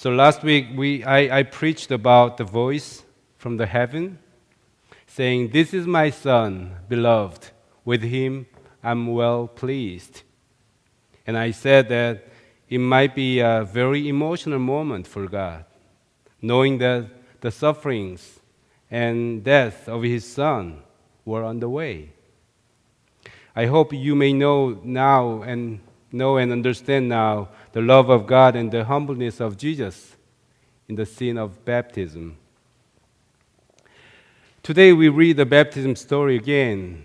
So last week I preached about the voice from the heaven saying, "This is my son, beloved. With him I'm well pleased." And I said that it might be a very emotional moment for God, knowing that the sufferings and death of his son were on the way. I hope you may know and understand now the love of God and the humbleness of Jesus in the scene of baptism. Today we read the baptism story again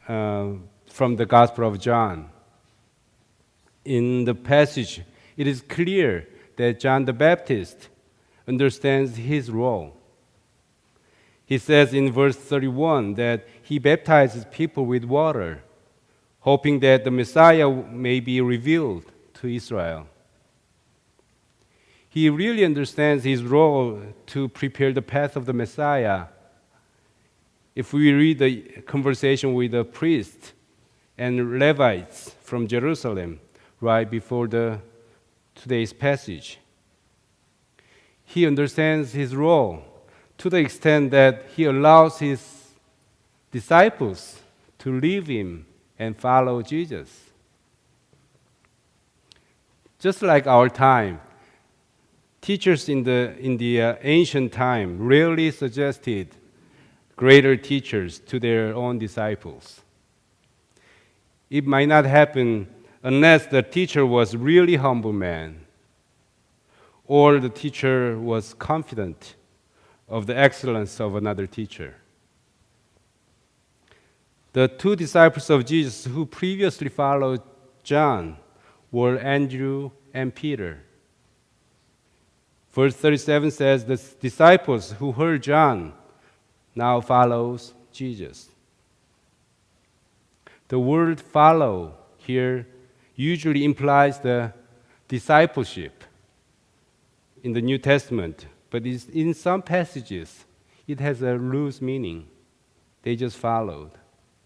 from the Gospel of John. In the passage, it is clear that John the Baptist understands his role. He says in verse 31 that he baptizes people with water, hoping that the Messiah may be revealed to Israel. He really understands his role to prepare the path of the Messiah. If we read the conversation with the priests and Levites from Jerusalem right before today's passage, he understands his role to the extent that he allows his disciples to leave him and follow Jesus. Just like our time, teachers in the ancient time rarely suggested greater teachers to their own disciples. It might not happen unless the teacher was really humble man, or the teacher was confident of the excellence of another teacher. The two disciples of Jesus who previously followed John were Andrew and Peter. Verse 37 says, the disciples who heard John now follows Jesus. The word follow here usually implies the discipleship in the New Testament, but in some passages it has a loose meaning. They just followed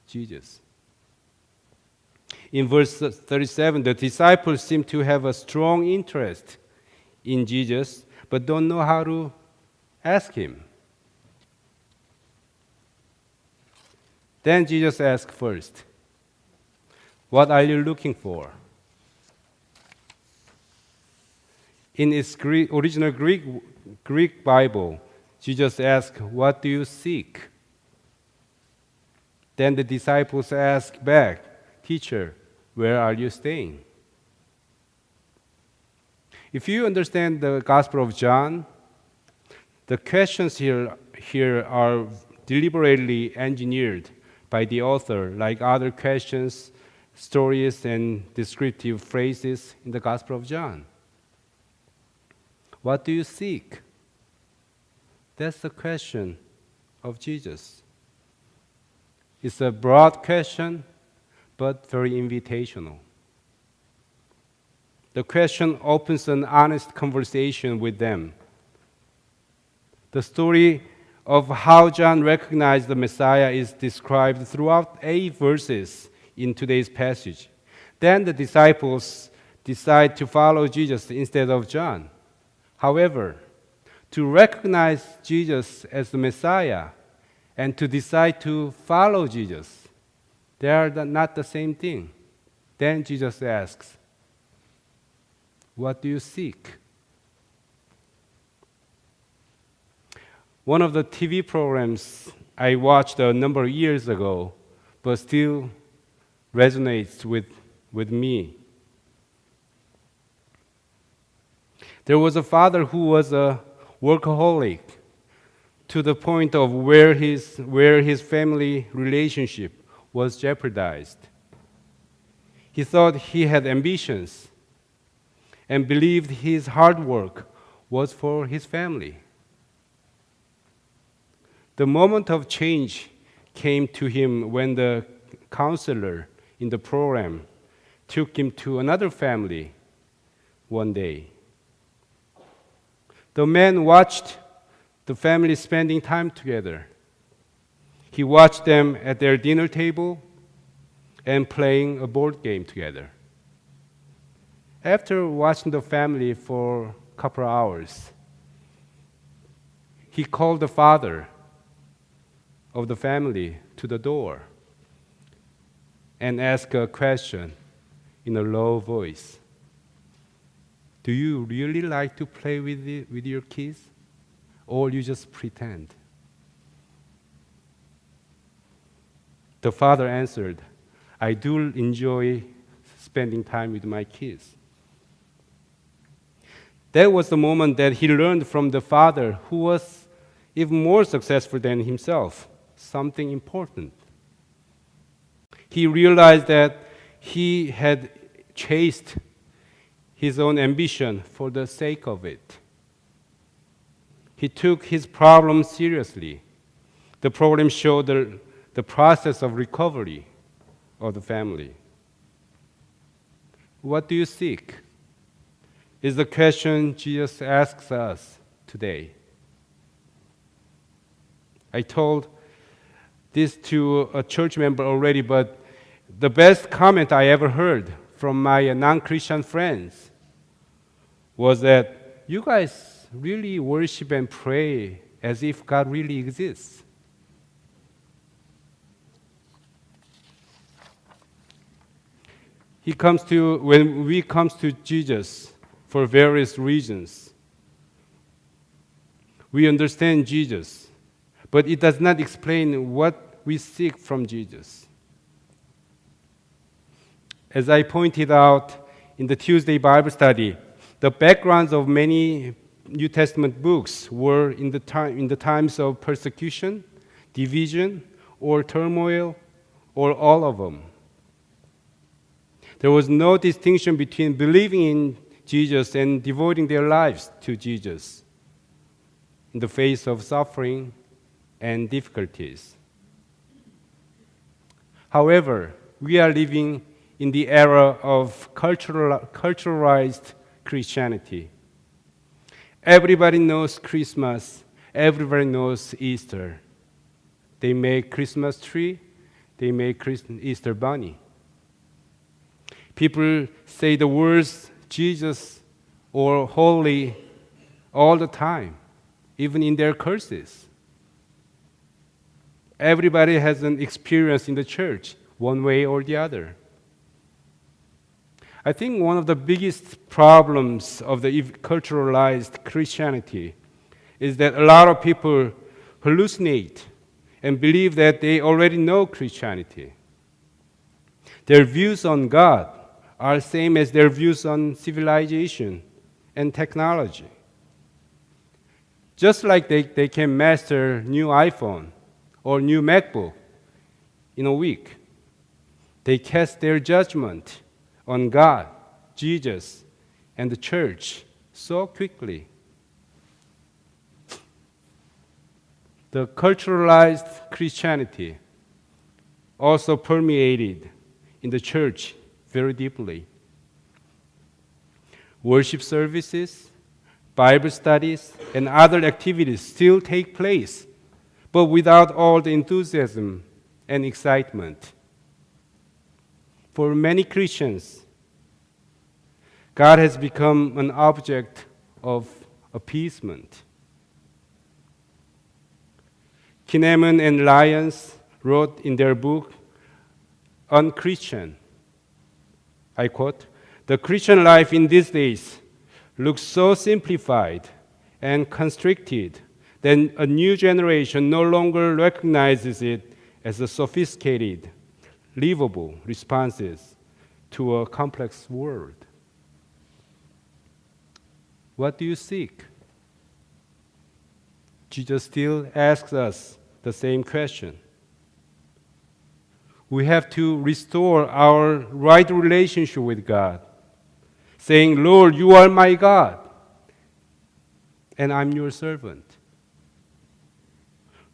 Jesus. In verse 37, the disciples seem to have a strong interest in Jesus, but don't know how to ask him. Then Jesus asked first, "What are you looking for?" In its original Greek Bible, Jesus asked, "What do you seek?" Then the disciples asked back, "Teacher, where are you staying?" If you understand the Gospel of John, the questions here are deliberately engineered by the author, like other questions, stories, and descriptive phrases in the Gospel of John. What do you seek? That's the question of Jesus. It's a broad question, but very invitational. The question opens an honest conversation with them. The story of how John recognized the Messiah is described throughout 8 verses in today's passage. Then the disciples decide to follow Jesus instead of John. However, to recognize Jesus as the Messiah and to decide to follow Jesus, they are not the same thing. Then Jesus asks, "What do you seek?" One of the TV programs I watched a number of years ago, but still resonates with me. There was a father who was a workaholic to the point of where his family relationship was jeopardized. He thought he had ambitions and believed his hard work was for his family. The moment of change came to him when the counselor in the program took him to another family one day. The man watched the family spending time together. He watched them at their dinner table and playing a board game together. After watching the family for couple of hours. He called the father of the family to the door and asked a question in a low voice. Do you really like to play with your kids? Or you just pretend? The father answered, I do enjoy spending time with my kids. That was the moment that he learned from the father, who was even more successful than himself, something important. He realized that he had chased his own ambition for the sake of it. He took his problem seriously. The problem showed the process of recovery of the family. What do you seek? Is the question Jesus asks us today. I told this to a church member already, but the best comment I ever heard from my non-Christian friends was that you guys really worship and pray as if God really exists. When we come to Jesus for various reasons, we understand Jesus, but it does not explain what we seek from Jesus. As I pointed out in the Tuesday Bible study, the backgrounds of many New Testament books were in the times of persecution, division, or turmoil, or all of them. There was no distinction between believing in Jesus and devoting their lives to Jesus in the face of suffering and difficulties. However, we are living in the era of culturalized Christianity. Everybody knows Christmas. Everybody knows Easter. They make Christmas tree. They make Easter bunny. People say the words Jesus or holy all the time, even in their curses. Everybody has an experience in the church, one way or the other. I think one of the biggest problems of the culturalized Christianity is that a lot of people hallucinate and believe that they already know Christianity. Their views on God are the same as their views on civilization and technology. Just like they can master new iPhone or new MacBook in a week, they cast their judgment on God, Jesus, and the church so quickly. The culturalized Christianity also permeated in the church very deeply. Worship services, Bible studies, and other activities still take place, but without all the enthusiasm and excitement. For many Christians, God has become an object of appeasement. Kinnaman and Lyons wrote in their book, Unchristian, I quote, "The Christian life in these days looks so simplified and constricted that a new generation no longer recognizes it as a sophisticated, livable responses to a complex world." What do you seek? Jesus still asks us the same question. We have to restore our right relationship with God, saying, "Lord, you are my God, and I'm your servant.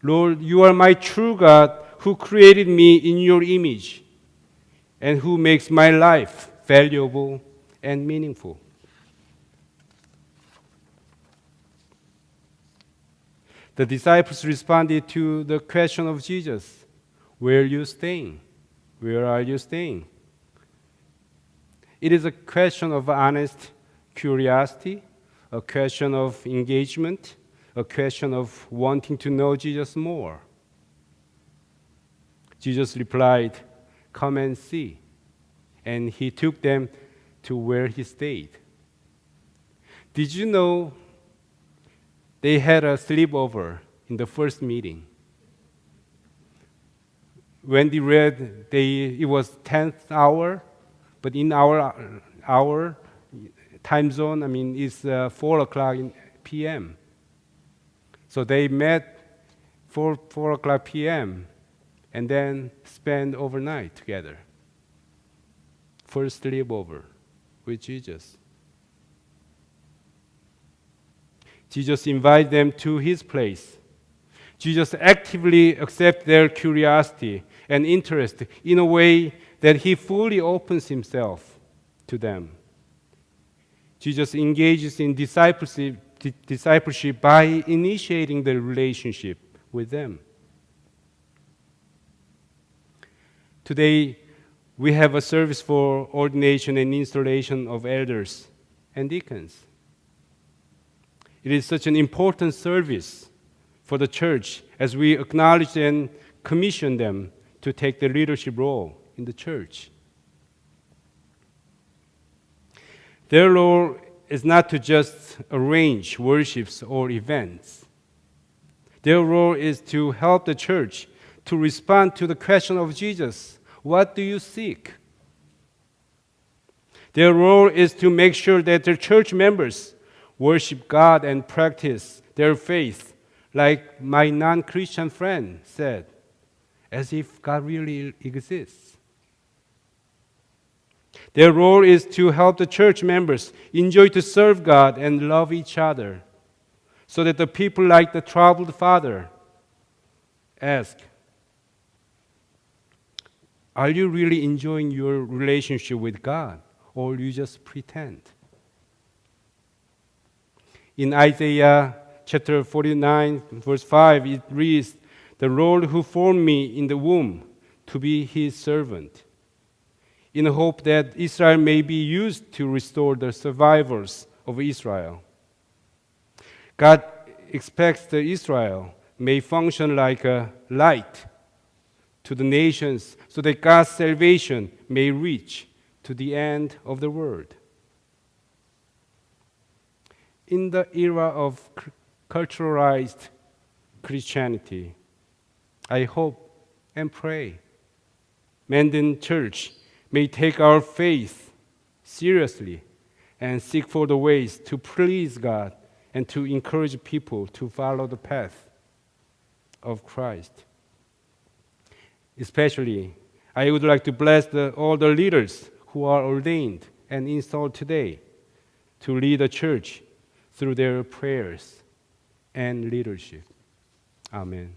Lord, you are my true God who created me in your image and who makes my life valuable and meaningful." The disciples responded to the question of Jesus, "Where are you staying? Where are you staying?" It is a question of honest curiosity, a question of engagement, a question of wanting to know Jesus more. Jesus replied, "Come and see." And he took them to where he stayed. Did you know they had a sleepover in the first meeting? When they read, it was 10th hour, but in our time zone, it's 4 o'clock p.m. So they met 4 o'clock p.m. and then spent overnight together. First sleepover with Jesus. Jesus invited them to his place. Jesus actively accepts their curiosity and interest in a way that he fully opens himself to them. Jesus engages in discipleship by initiating the relationship with them. Today, we have a service for ordination and installation of elders and deacons. It is such an important service for the church as we acknowledge and commission them to take the leadership role in the church. Their role is not to just arrange worships or events. Their role is to help the church to respond to the question of Jesus, "What do you seek?" Their role is to make sure that their church members worship God and practice their faith, like my non-Christian friend said, as if God really exists. Their role is to help the church members enjoy to serve God and love each other, so that the people like the troubled father ask, "Are you really enjoying your relationship with God, or you just pretend?" In Isaiah chapter 49, verse 5, it reads, "The Lord who formed me in the womb to be his servant," in the hope that Israel may be used to restore the survivors of Israel. God expects that Israel may function like a light to the nations so that God's salvation may reach to the end of the world. In the era of culturalized Christianity, I hope and pray Mendon Church may take our faith seriously and seek for the ways to please God and to encourage people to follow the path of Christ. Especially, I would like to bless all the leaders who are ordained and installed today to lead the church through their prayers and leadership. Amen.